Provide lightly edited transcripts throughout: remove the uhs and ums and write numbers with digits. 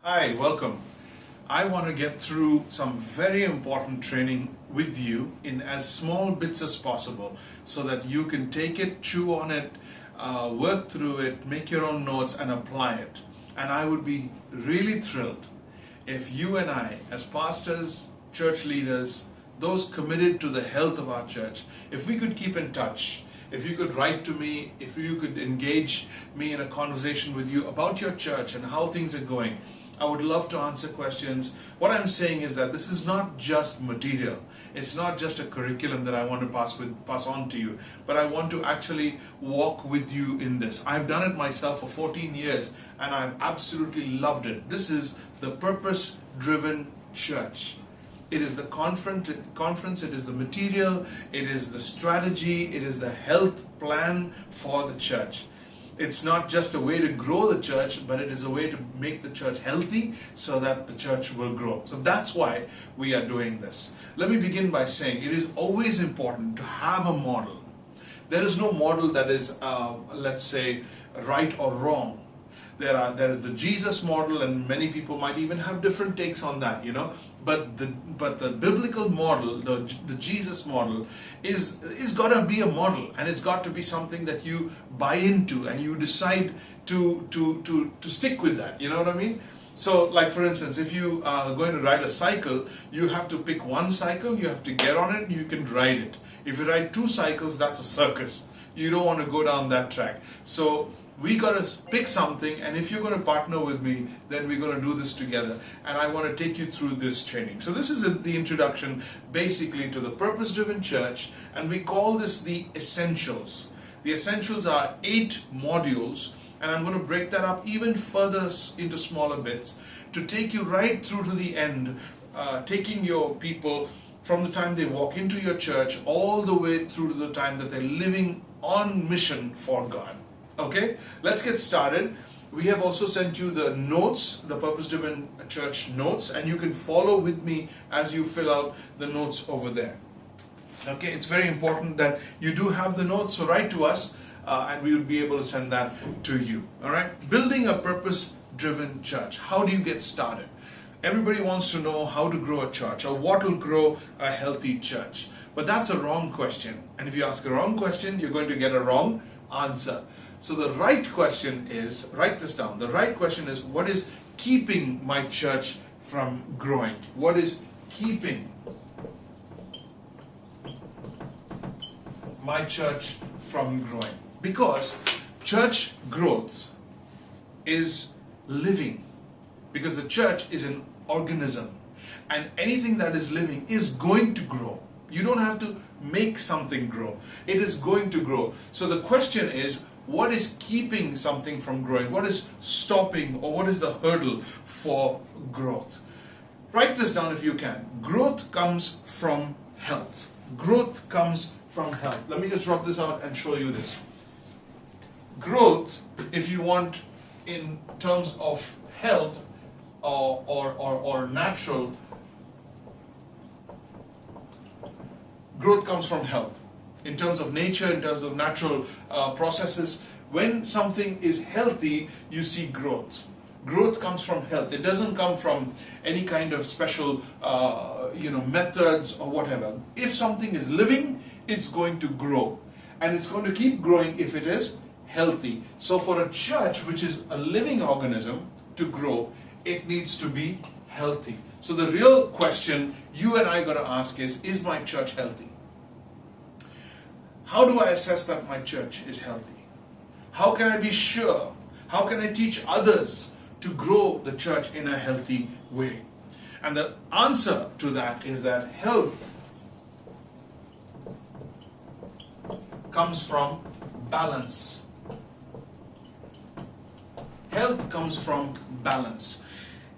Hi, welcome. I want to get through some very important training with you in as small bits as possible so that you can take it, chew on it, work through it, make your own notes and apply it. And I would be really thrilled if you and I, as pastors, church leaders, those committed to the health of our church, if we could keep in touch, if you could write to me, if you could engage me in a conversation with you about your church and how things are going, I would love to answer questions. What I'm saying is that this is not just material. It's not just a curriculum that I want to pass on to you, but I want to actually walk with you in this. I've done it myself for 14 years and I've absolutely loved it. This is the purpose-driven church. It is the conference, it is the material, it is the strategy, it is the health plan for the church. It's not just a way to grow the church, but it is a way to make the church healthy so that the church will grow. So that's why we are doing this. Let me begin by saying it is always important to have a model. There is no model that is, let's say, right or wrong. There is the Jesus model, and many people might even have different takes on that, But the biblical model, the Jesus model, is got to be a model, and it's got to be something that you buy into and you decide to stick with that. You know what I mean? So, like for instance, if you are going to ride a cycle, you have to pick one cycle, you have to get on it, and you can ride it. If you ride two cycles, that's a circus. You don't want to go down that track. So we got to pick something, and if you're going to partner with me, then we're going to do this together. And I want to take you through this training. So this is the introduction basically to the purpose-driven church, and we call this the essentials. The essentials are 8 modules, and I'm going to break that up even further into smaller bits to take you right through to the end, taking your people from the time they walk into your church all the way through to the time that they're living on mission for God. Okay, let's get started. We have also sent you the notes, the Purpose-Driven Church notes, and you can follow with me as you fill out the notes over there. Okay, it's very important that you do have the notes, so write to us and we will be able to send that to you. All right, building a purpose-driven church. How do you get started? Everybody wants to know how to grow a church or what will grow a healthy church. But that's a wrong question. And if you ask a wrong question, you're going to get a wrong answer. So the right question is, write this down, the right question is, what is keeping my church from growing? What is keeping my church from growing? Because church growth is living. Because the church is an organism. And anything that is living is going to grow. You don't have to make something grow. It is going to grow. So the question is, what is keeping something from growing? What is stopping, or what is the hurdle for growth? Write this down if you can. Growth comes from health. Growth comes from health. Let me just drop this out and show you this. Growth, if you want in terms of health or natural, growth comes from health. In terms of nature, in terms of natural processes, when something is healthy, you see growth. Growth comes from health. It doesn't come from any kind of special, methods or whatever. If something is living, it's going to grow. And it's going to keep growing if it is healthy. So for a church, which is a living organism, to grow, it needs to be healthy. So the real question you and I got to ask is my church healthy? How do I assess that my church is healthy? How can I be sure? How can I teach others to grow the church in a healthy way? And the answer to that is that health comes from balance. Health comes from balance.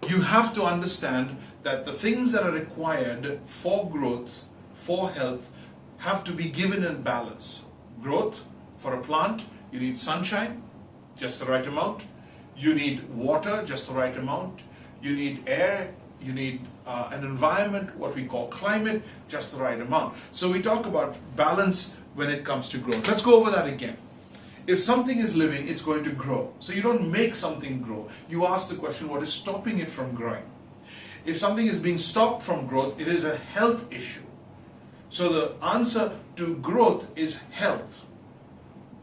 You have to understand that the things that are required for growth, for health, have to be given in balance. Growth, for a plant, you need sunshine, just the right amount. You need water, just the right amount. You need air, you need an environment, what we call climate, just the right amount. So we talk about balance when it comes to growth. Let's go over that again. If something is living, it's going to grow. So you don't make something grow. You ask the question, what is stopping it from growing? If something is being stopped from growth, it is a health issue. So the answer to growth is health.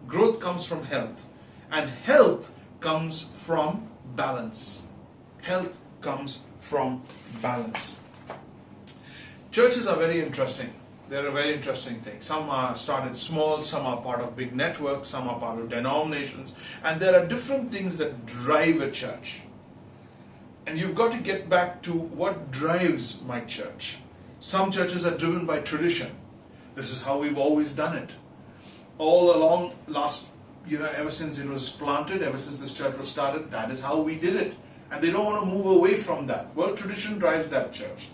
Growth comes from health. And health comes from balance. Health comes from balance. Churches are very interesting. They're a very interesting thing. Some are started small, some are part of big networks, some are part of denominations, and there are different things that drive a church. And you've got to get back to what drives my church. Some churches are driven by tradition. This is how we've always done it. All along ever since it was planted, ever since this church was started, that is how we did it. And they don't want to move away from that. Well, tradition drives that church.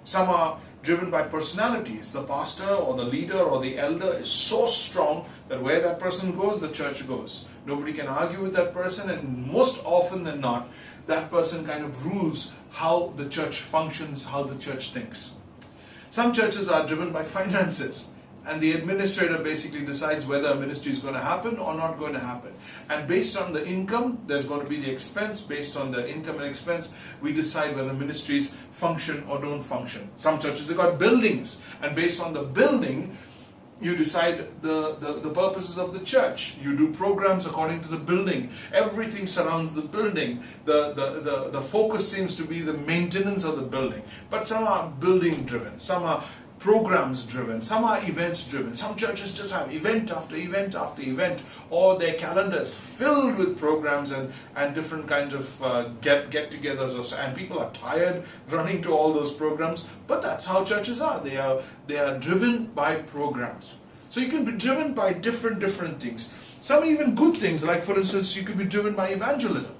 Some are driven by personalities. The pastor or the leader or the elder is so strong that where that person goes, the church goes. Nobody can argue with that person, and most often than not, that person kind of rules how the church functions, how the church thinks. Some churches are driven by finances, and the administrator basically decides whether a ministry is going to happen or not going to happen. And based on the income, there's going to be the expense. Based on the income and expense, we decide whether ministries function or don't function. Some churches have got buildings, and based on the building, you decide the purposes of the church. You do programs according to the building. Everything surrounds the building. The focus seems to be the maintenance of the building. But some are building driven. Some are programs driven, some are events driven. Some churches just have event after event after event, or their calendar is filled with programs and different kinds of get-togethers, and people are tired running to all those programs. But that's how churches are. They are driven by programs. So you can be driven by different things. Some even good things, like for instance, you could be driven by evangelism.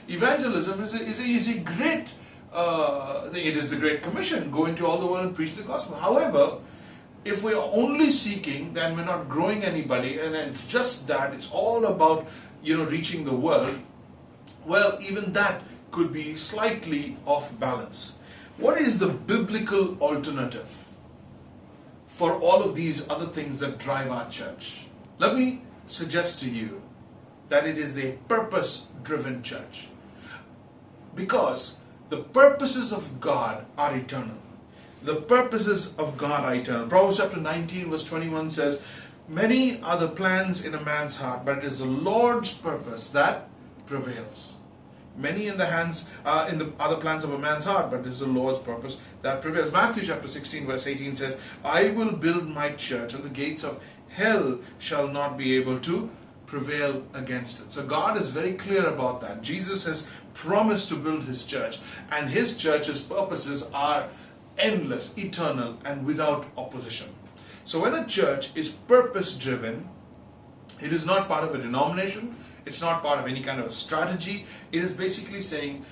Evangelism is a great it is the Great Commission, go into all the world and preach the gospel. However, if we are only seeking, then we're not growing anybody, and it's just that, it's all about reaching the world. Well, even that could be slightly off balance. What is the biblical alternative for all of these other things that drive our church? Let me suggest to you that it is a purpose-driven church. Because the purposes of God are eternal. The purposes of God are eternal. Proverbs chapter 19 verse 21 says, "Many are the plans in a man's heart, but it is the Lord's purpose that prevails." Many in the other plans of a man's heart, but it is the Lord's purpose that prevails. Matthew chapter 16 verse 18 says, "I will build my church, and the gates of hell shall not be able to prevail against it." So God is very clear about that. Jesus has promised to build his church, and his church's purposes are endless, eternal, and without opposition. So when a church is purpose driven, it is not part of a denomination, it's not part of any kind of a strategy. It is basically saying,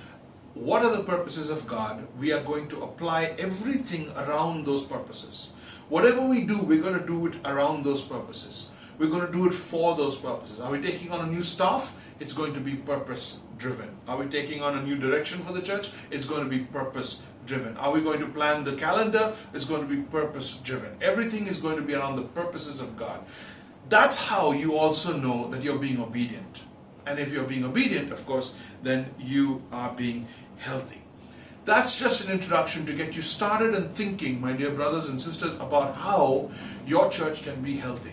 what are the purposes of God? We are going to apply everything around those purposes. Whatever we do, we're going to do it around those purposes. We're going to do it for those purposes. Are we taking on a new staff? It's going to be purpose driven. Are we taking on a new direction for the church? It's going to be purpose driven. Are we going to plan the calendar? It's going to be purpose driven. Everything is going to be around the purposes of God. That's how you also know that you're being obedient. And if you're being obedient, of course, then you are being healthy. That's just an introduction to get you started and thinking, my dear brothers and sisters, about how your church can be healthy.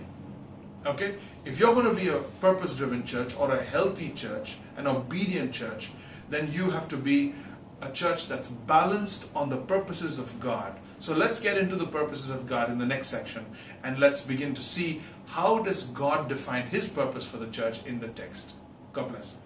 Okay? If you're going to be a purpose-driven church or a healthy church, an obedient church, then you have to be a church that's balanced on the purposes of God. So let's get into the purposes of God in the next section, and let's begin to see how does God define his purpose for the church in the text. God bless.